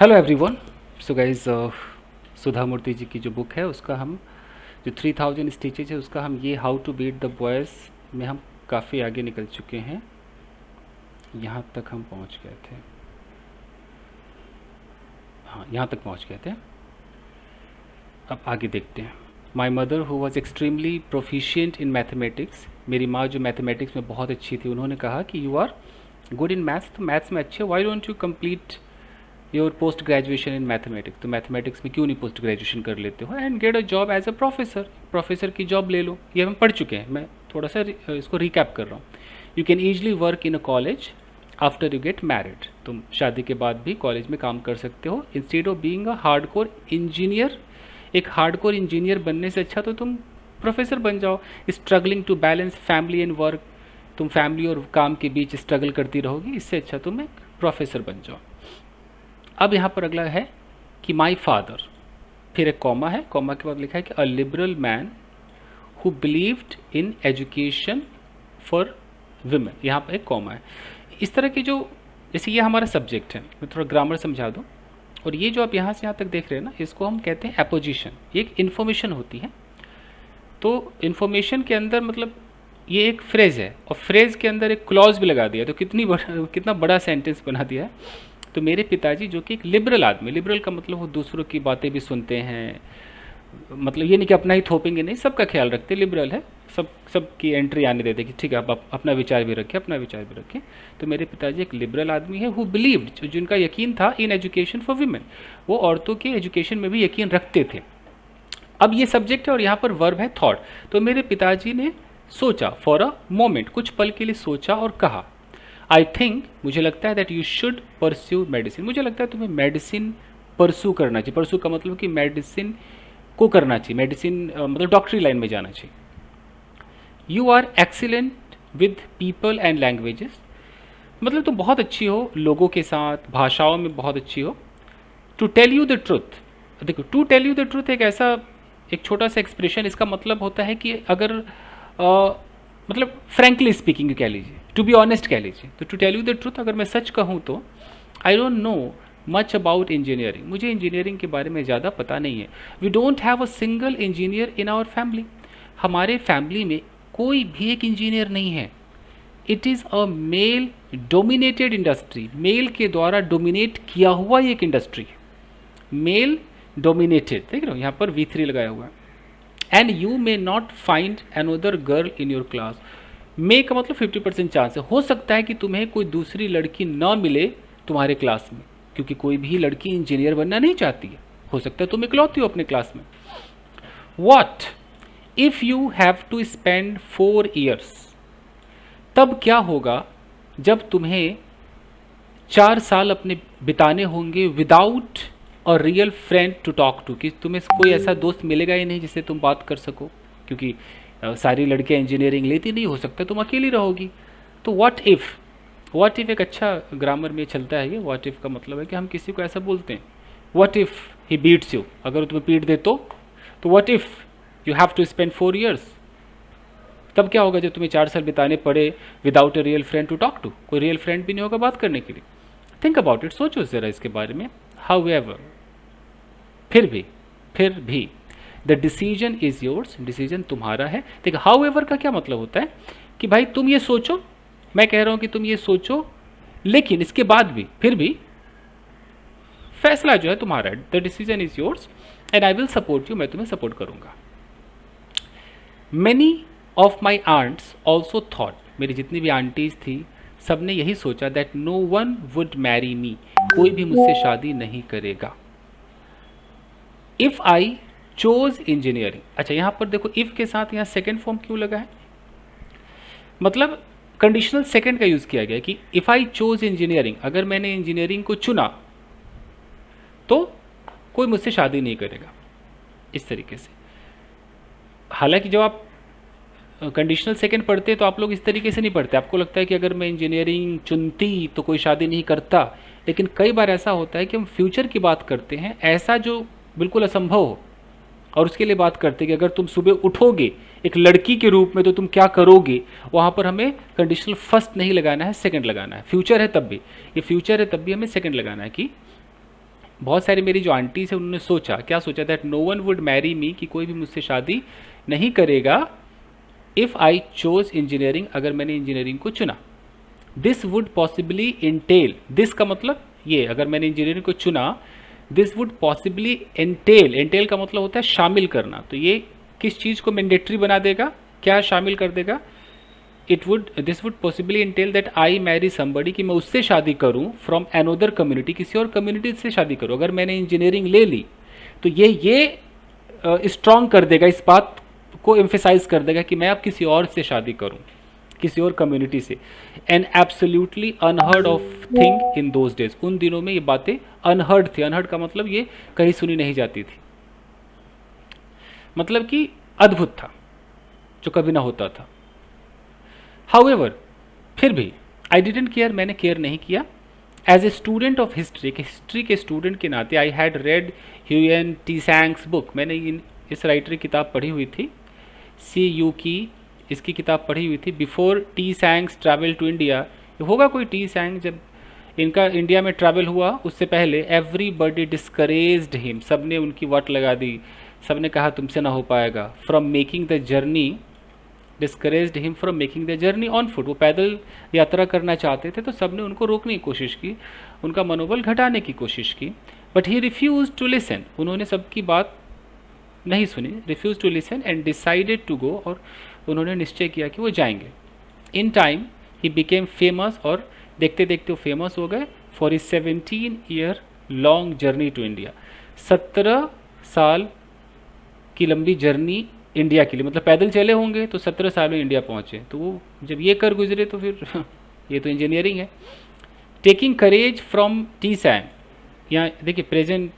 Hello everyone. So guys, सुधा मूर्ति जी की जो book है उसका हम जो 3000 स्टिचेज है उसका हम ये how to beat the boys में हम काफ़ी आगे निकल चुके हैं। यहाँ तक हम पहुँच गए थे, हाँ यहाँ तक पहुँच गए थे। अब आगे देखते हैं। My mother who was extremely proficient in mathematics, मेरी माँ जो मैथमेटिक्स में बहुत अच्छी थी, उन्होंने कहा कि you are good in maths, तो मैथ्स में अच्छे, why don't you complete your post graduation in mathematics, तो मैथमेटिक्स में क्यों नहीं पोस्ट ग्रेजुएशन कर लेते हो and get a job as a professor, professor की जॉब ले लो। ये हम पढ़ चुके हैं, मैं थोड़ा सा इसको रिकैप कर रहा हूँ। You can easily work in a college after you get married, तुम शादी के बाद भी कॉलेज में काम कर सकते हो। Instead of being a hardcore engineer, एक हार्डकोर इंजीनियर बनने से अच्छा तो तुम प्रोफेसर बन जाओ। Struggling to balance family and work, तुम फैमिली और काम के बीच स्ट्रगल करती रहोगी, इससे अच्छा तुम एक प्रोफेसर बन जाओ। अब यहाँ पर अगला है कि माई फादर, फिर एक कॉमा है, कॉमा के बाद लिखा है कि a liberal man who believed in education for women, यहाँ पर एक कॉमा है। इस तरह की जो, जैसे ये हमारा सब्जेक्ट है, मैं थोड़ा ग्रामर समझा दूँ। और ये जो आप यहाँ से यहाँ तक देख रहे हैं ना, इसको हम कहते हैं एपोजिशन। ये एक इन्फॉर्मेशन होती है, तो इन्फॉर्मेशन के अंदर मतलब ये एक फ्रेज़ है और फ्रेज़ के अंदर एक क्लॉज भी लगा दिया, तो कितना बड़ा सेंटेंस बना दिया है। तो मेरे पिताजी जो कि एक लिबरल आदमी, लिबरल का मतलब वो दूसरों की बातें भी सुनते हैं, मतलब ये नहीं कि अपना ही थोपेंगे, नहीं, सबका ख्याल रखते, लिबरल है, सब की एंट्री आने देते कि ठीक है आप अपना विचार भी रखें, अपना विचार भी रखें। तो मेरे पिताजी एक लिबरल आदमी है, हु बिलीव्ड, जिनका यकीन था इन एजुकेशन फॉर वीमेन, वो औरतों के एजुकेशन में भी यकीन रखते थे। अब ये सब्जेक्ट है और यहाँ पर वर्ब है थॉट। तो मेरे पिताजी ने सोचा, फॉर अ मोमेंट, कुछ पल के लिए सोचा और कहा, आई थिंक, मुझे लगता है that you should pursue medicine, मुझे लगता है तुम्हें मेडिसिन परस्यू करना चाहिए। परस्यू का मतलब कि मेडिसिन को करना चाहिए, मेडिसिन मतलब डॉक्टरी लाइन में जाना चाहिए। You are excellent with people and languages, मतलब तुम बहुत अच्छी हो लोगों के साथ, भाषाओं में बहुत अच्छी हो। To tell you the truth, देखो to tell you the truth एक ऐसा एक छोटा सा एक्सप्रेशन, इसका मतलब होता है कि अगर मतलब फ्रैंकली स्पीकिंग कह लीजिए, टू बी ऑनेस्ट कह लीजिए। तो to tell you the truth, अगर मैं सच कहूँ तो I don't know much about engineering, मुझे इंजीनियरिंग के बारे में ज़्यादा पता नहीं है। We don't have a single engineer in our family, हमारे फैमिली में कोई भी एक इंजीनियर नहीं है। It is a male dominated industry, male के द्वारा डोमिनेट किया हुआ एक इंडस्ट्री है, मेल डोमिनेटेड, देख रहे हो यहाँ पर V3 लगाया हुआ है। And you may not find another girl in your class, may का मतलब 50% चांस है, हो सकता है कि तुम्हें कोई दूसरी लड़की ना मिले तुम्हारे क्लास में, क्योंकि कोई भी लड़की इंजीनियर बनना नहीं चाहती है, हो सकता है तुम इकलौती हो अपने क्लास में। What if you have to spend 4 years, तब क्या होगा जब तुम्हें 4 साल अपने बिताने होंगे without a real friend to talk to, कि तुम्हें कोई ऐसा दोस्त मिलेगा ही नहीं जिससे तुम बात कर सको, क्योंकि सारी लड़कियां इंजीनियरिंग लेती नहीं, हो सकता तुम अकेली रहोगी। तो व्हाट इफ़ एक अच्छा ग्रामर में चलता है ये। व्हाट इफ़ का मतलब है कि हम किसी को ऐसा बोलते हैं, what if he beats you, अगर तुम्हें पीट दे तो what if you have to spend 4 years, तब क्या होगा जब तुम्हें 4 साल बिताने पड़े without a real friend to talk to, कोई रियल फ्रेंड भी नहीं होगा बात करने के लिए। थिंक अबाउट इट, सोचो ज़रा इसके बारे में। हाउएवर, फिर भी the decision is yours, decision तुम्हारा है। देखो हाउएवर का क्या मतलब होता है कि भाई तुम ये सोचो, मैं कह रहा हूं कि तुम ये सोचो, लेकिन इसके बाद भी, फिर भी फैसला जो है तुम्हारा है। The decision is yours and I will support you, मैं तुम्हें सपोर्ट करूंगा। Many of my aunts also thought, मेरी जितनी भी आंटीज थी सब ने यही सोचा, that no one would marry me, कोई भी मुझसे शादी नहीं करेगा। इफ़ आई चोज इंजीनियरिंग, अच्छा यहाँ पर देखो इफ़ के साथ यहाँ सेकेंड फॉर्म क्यों लगा है, मतलब कंडीशनल सेकेंड का यूज़ किया गया कि इफ़ आई चोज इंजीनियरिंग, अगर मैंने इंजीनियरिंग को चुना तो कोई मुझसे शादी नहीं करेगा, इस तरीके से। हालांकि जब आप कंडीशनल सेकंड पढ़ते तो आप लोग इस तरीके से नहीं पढ़ते, आपको लगता है कि अगर मैं इंजीनियरिंग चुनती तो कोई शादी नहीं करता, लेकिन कई बार ऐसा होता है कि हम फ्यूचर की बात करते हैं, ऐसा जो बिल्कुल असंभव हो, और उसके लिए बात करते हैं कि अगर तुम सुबह उठोगे एक लड़की के रूप में तो तुम क्या करोगे, वहाँ पर हमें कंडीशनल फर्स्ट नहीं लगाना है, सेकंड लगाना है। फ्यूचर है तब भी, ये फ्यूचर है तब भी हमें सेकंड लगाना है कि बहुत सारी मेरी जो आंटीज है उन्होंने सोचा, क्या सोचा, that no one would marry me, कि कोई भी मुझसे शादी नहीं करेगा, इफ़ आई चोज इंजीनियरिंग, अगर मैंने इंजीनियरिंग को चुना। This would possibly Intel, this का मतलब ये, अगर मैंने इंजीनियरिंग को चुना, this would possibly entail, entail का मतलब होता है शामिल करना, तो ये किस चीज़ को मैंडेटरी बना देगा, क्या शामिल कर देगा, this would possibly Intel that I marry somebody, कि मैं उससे शादी करूं, फ्रॉम अनोदर कम्युनिटी, किसी और कम्युनिटी से शादी करूं। अगर मैंने इंजीनियरिंग ले ली तो ये स्ट्रॉन्ग कर देगा, इस बात को एम्फेसाइज कर देगा कि मैं अब किसी और से शादी करूं, किसी और कम्युनिटी से। An absolutely unheard of thing in those days, उन दिनों में ये बातें अनहर्ड थी। अनहर्ड का मतलब ये कहीं सुनी नहीं जाती थी, मतलब कि अद्भुत था, जो कभी ना होता था। हाउएवर, फिर भी आई डिडेंट केयर, मैंने केयर नहीं किया। As a student of history, history के स्टूडेंट के नाते, I had read Hiuen Tsang's book, मैंने इस राइटर की किताब पढ़ी हुई थी, सी यू की, इसकी किताब पढ़ी हुई थी। Before Tsang's travel to India, होगा कोई टी सैंग जब इनका इंडिया में ट्रैवल हुआ, उससे पहले एवरीबडी डिस्करेज्ड हिम, सब ने उनकी वाट लगा दी, सब ने कहा तुमसे ना हो पाएगा। From making the journey, discouraged him from making the journey on foot, वो पैदल यात्रा करना चाहते थे तो सब ने उनको रोकने की कोशिश की, उनका मनोबल घटाने की कोशिश की। But he refuse to listen, उन्होंने सबकी बात नहीं सुनी, refuse to listen and decided to go, और उन्होंने निश्चय किया कि वो जाएंगे। In time he became famous, और देखते देखते वो फेमस हो गए, for his 17 year long journey to India, 17 साल की लंबी जर्नी इंडिया के लिए, मतलब पैदल चले होंगे तो 17 साल में इंडिया पहुंचे, तो वो जब ये कर गुजरे तो फिर ये तो इंजीनियरिंग है। टेकिंग करेज फ्रॉम टी सैंग, यहाँ देखिए प्रेजेंट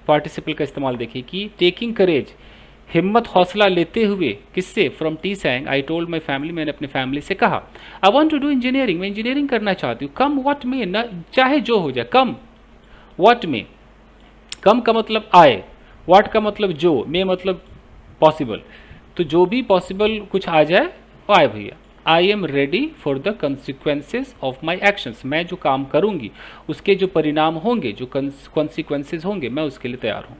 पार्टिसिपल का इस्तेमाल देखिए कि टेकिंग करेज, हिम्मत हौसला लेते हुए, किससे, फ्रॉम टी सैंग, आई टोल्ड माई फैमिली, मैंने अपनी फैमिली से कहा, I want to do engineering, मैं इंजीनियरिंग करना चाहती हूँ, कम व्हाट में, न चाहे जो हो जाए, कम व्हाट में, कम का मतलब आए, व्हाट का मतलब जो, में मतलब पॉसिबल, तो जो भी पॉसिबल कुछ आ जाए वो आए भैया। I am ready for the consequences of my actions, मैं जो काम करूंगी उसके जो परिणाम होंगे, जो कॉन्सिक्वेंसेज होंगे, मैं उसके लिए तैयार हूँ।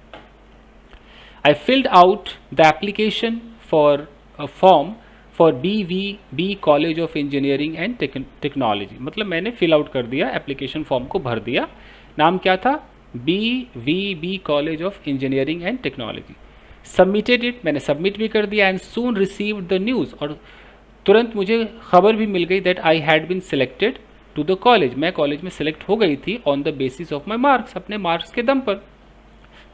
I filled out the application for form for BVB college of engineering and technology, मतलब मैंने फिल आउट कर दिया, एप्लीकेशन फॉर्म को भर दिया। नाम क्या था, BVB college of engineering and technology. Submitted it, मैंने सबमिट भी कर दिया। And soon received the news, और तुरंत मुझे खबर भी मिल गई that I had been selected to the college, मैं कॉलेज में सिलेक्ट हो गई थी, on the basis of my marks, अपने मार्क्स के दम पर,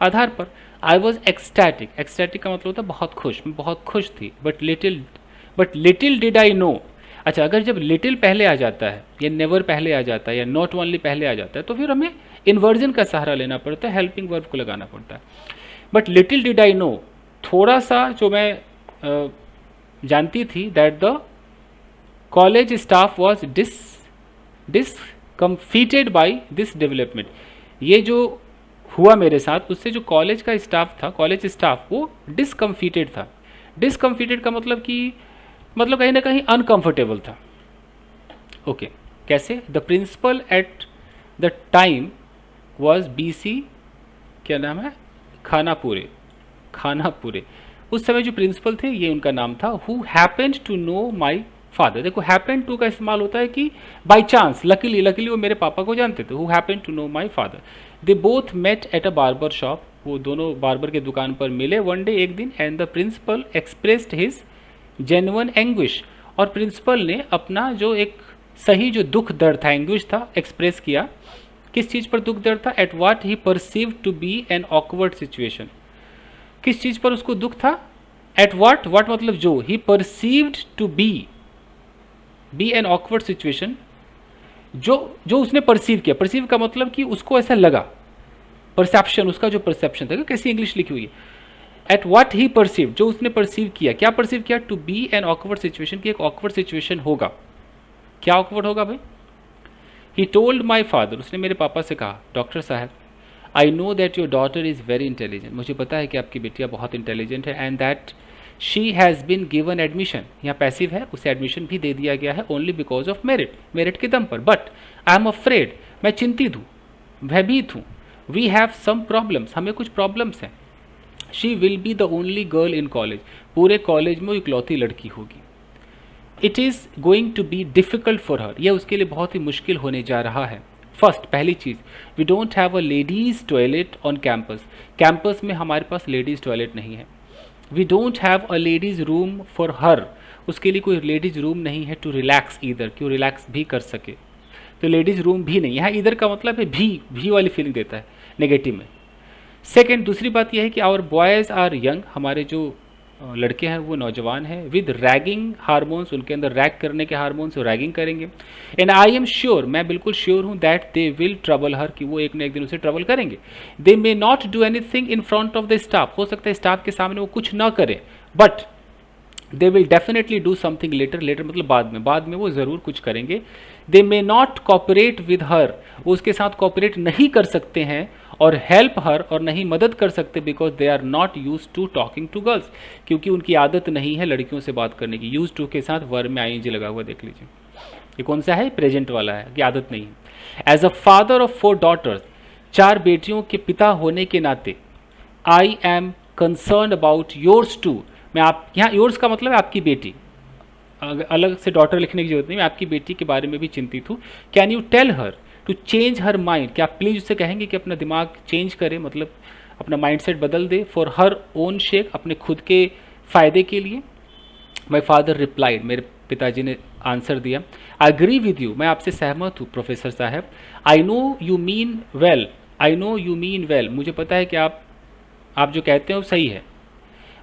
आधार पर। आई वॉज एक्सटैटिक, एक्सटैटिक का मतलब होता है बहुत खुश, मैं बहुत खुश थी। But little did I no, अच्छा अगर जब लिटिल पहले आ जाता है, या नेवर पहले आ जाता है, या नॉट ओनली पहले आ जाता है, तो फिर हमें इन्वर्जन का सहारा लेना पड़ता है, हेल्पिंग वर्ब को लगाना पड़ता है। But little did I know, थोड़ा सा जो मैं जानती थी, that the college staff was discomfited by this development, ये जो हुआ मेरे साथ उससे जो कॉलेज का स्टाफ था, कॉलेज स्टाफ वो डिसकम्फीटेड था। डिसकम्फीटेड का मतलब कि मतलब कहीं ना कहीं अनकंफर्टेबल था। ओके, कैसे, the principal at the time was BC, क्या नाम है, खानापुरे, उस समय जो प्रिंसिपल थे ये उनका नाम था। Who happened to know my father, देखो हैपेंड टू का इस्तेमाल होता है कि बाई चांस, लकीली वो मेरे पापा को जानते थे। Who happened to know my father, they both met at a barber shop, वो दोनों बार्बर के दुकान पर मिले वन डे, एक दिन। And the principal expressed his genuine anguish, और प्रिंसिपल ने अपना जो एक सही जो दुख दर्द था, एंग्विश था, एक्सप्रेस किया। किस चीज़ पर दुख दर्द था, at what he perceived to be an awkward situation, किस चीज़ पर उसको दुख था, एट वाट मतलब जो, he perceived to be an awkward situation, जो उसने परसीव किया, परसीव का मतलब कि उसको ऐसा लगा, परसेप्शन, उसका जो परसेप्शन था, कैसी इंग्लिश लिखी हुई है, एट वाट ही परसीव, जो उसने परसीव किया, क्या परसीव किया, to be an awkward situation, की एक ऑकवर्ड सिचुएशन होगा, क्या ऑकवर्ड होगा भाई। ही टोल्ड माई फादर, उसने मेरे पापा से कहा, डॉक्टर साहब, I know that your daughter is very intelligent, मुझे पता है कि आपकी बेटिया बहुत इंटेलिजेंट है, and that she has been given admission, यहाँ पैसिव है, उसे एडमिशन भी दे दिया गया है, only because of merit, merit के दम पर। बट आई एम अफ्रेड, मैं चिंतित हूँ, भयभीत हूँ, वी हैव सम प्रॉब्लम्स, हमें कुछ प्रॉब्लम्स हैं। She will be the only girl in college, पूरे कॉलेज में वो इकलौती लड़की होगी। It is going to be difficult for her, यह उसके लिए बहुत ही मुश्किल होने जा रहा है। फर्स्ट, पहली चीज़, we don't have a ladies toilet on campus, campus में हमारे पास लेडीज़ टॉयलेट नहीं है। We don't have a ladies room for her, उसके लिए कोई लेडीज़ रूम नहीं है टू रिलैक्स ईदर, कि वो रिलैक्स भी कर सके। तो लेडीज़ रूम भी नहीं है, इधर का मतलब है भी वाली फीलिंग देता है नेगेटिव में। सेकेंड, दूसरी बात यह है कि आवर बॉयज़ आर यंग, हमारे जो लड़के हैं वो नौजवान हैं, विद रैगिंग हार्मोन्स, उनके अंदर रैग करने के हार्मोन्स, रैगिंग करेंगे। एंड आई एम श्योर, मैं बिल्कुल श्योर हूँ, that they will trouble her, कि वो एक न एक दिन उसे ट्रबल करेंगे। They may not do anything in front of the staff, हो सकता है स्टाफ के सामने वो कुछ ना करें, but they will definitely do something later, later मतलब बाद में वो ज़रूर कुछ करेंगे। They may not cooperate with her, वो उसके साथ कॉपरेट नहीं कर सकते हैं, और हेल्प हर, और नहीं मदद कर सकते, because they are not use to talking to girls, क्योंकि उनकी आदत नहीं है लड़कियों से बात करने की। यूज टू के साथ वर्ब में आईएनजी लगा हुआ, देख लीजिए ये कौन सा है, प्रेजेंट वाला है, कि आदत नहीं है। As a father of 4 daughters, 4 बेटियों के पिता होने के नाते, I am concern about yours too, मैं आप यहाँ योर्स का मतलब है आपकी बेटी, अलग से डॉटर लिखने की जरूरत नहीं, मैं आपकी बेटी के बारे में भी चिंतित हूँ। Can you tell her to change her mind, क्या आप प्लीज़ उससे कहेंगे कि अपना दिमाग चेंज करे, मतलब अपना माइंडसेट बदल दे, फॉर हर ओन शेक, अपने खुद के फ़ायदे के लिए। माई फादर रिप्लाइड, मेरे पिताजी ने आंसर दिया, आई एग्री विद यू, मैं आपसे सहमत हूँ प्रोफेसर साहब। I know you mean well, I know you mean well, मुझे पता है कि आप जो कहते हैं वो सही है,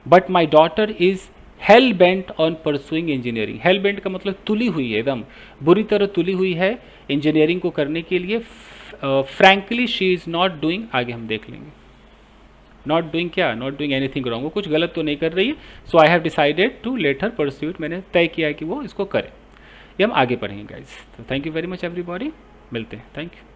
but my daughter is hello bent on pursuing engineering, hello bent का मतलब तुली हुई है, एकदम बुरी तरह तुली हुई है इंजीनियरिंग को करने के लिए। Frankly she is not doing, आगे हम देख लेंगे, नॉट डूइंग क्या, नॉट डूइंग एनीथिंग रॉन्ग, वो कुछ गलत तो नहीं कर रही है। So I have decided to let her pursue it, मैंने तय किया है कि वो इसको करे। ये हम आगे पढ़ेंगे गाइज। तो thank you very much everybody, मिलते हैं, थैंक यू।